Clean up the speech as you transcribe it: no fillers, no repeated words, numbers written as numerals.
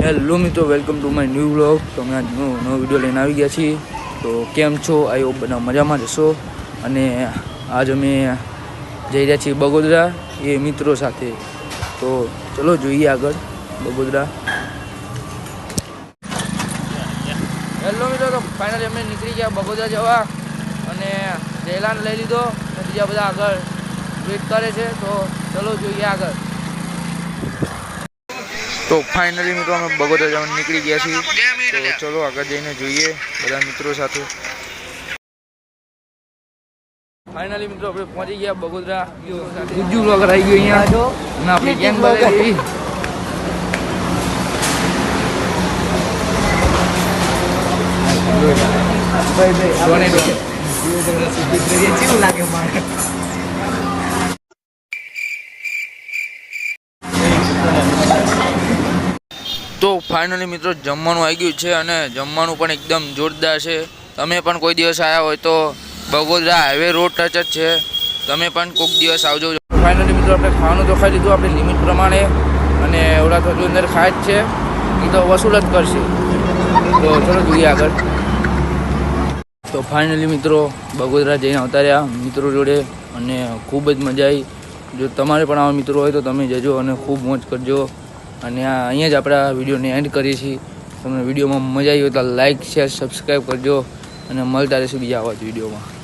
Hello મિત્રો, welcome to my new vlog. તો અમે આજ નવો વિડીયો લઈને આવી ગયા છીએ. તો કેમ છો? આઈ હોપ બધા મજામાં જશો. અને આજ અમે જઈ રહ્યા છીએ બગોદરા એ મિત્રો સાથે. તો ચલો જોઈએ આગળ બગોદરા. હેલો મિત્રો, તો ફાઇનલી અમે નીકળી ગયા બગોદરા જવા અને જયલાને લઈ લીધો અને બીજા બધા આગળ વેઇટ કરે છે. તો ચલો જોઈએ આગળ. તો ફાઇનલી મિત્રો અમે બગોદરા જવાનું નીકળી ગયા છીએ. તો ચલો આગળ જઈને જોઈએ બધા મિત્રો સાથે. ફાઇનલી મિત્રો આપણે પહોંચી ગયા બગોદરા. ગુજ્જુ બ્લોગર આવી ગયો અહીંયા અને આપણી ગેંગ બગડી. તો ફાઇનલી મિત્રો જમવાનું આવી ગયું છે અને જમવાનું પણ એકદમ જોરદાર છે. તમે પણ કોઈ દિવસ આવ્યા હોય તો બગોદરા હાઈવે રોડ ટચ જ છે. તમે પણ કોઈક દિવસ આવજો. ફાઇનલી મિત્રો આપણે ખાવાનું તો ખાઈ લીધું આપણે લિમિટ પ્રમાણે, અને ઓલા તો અંદર ખાય જ છે, એ તો વસૂલ જ કરશે. તો ચલો જોઈએ આગળ. તો ફાઇનલી મિત્રો બગોદરા જઈને આવતા રહ્યા મિત્રો જોડે અને ખૂબ જ મજા આવી. જો તમારે પણ આવા મિત્રો હોય તો તમે જજો અને ખૂબ મોજ કરજો. અને અહીંયા જ આપણા વિડીયોને એન્ડ કરીએ છીએ. તમને વિડીયોમાં મજા આવી હોય તો લાઇક શેર સબસ્ક્રાઈબ કરજો અને મળતા રહેશું બીજા આવા જ વિડીયોમાં.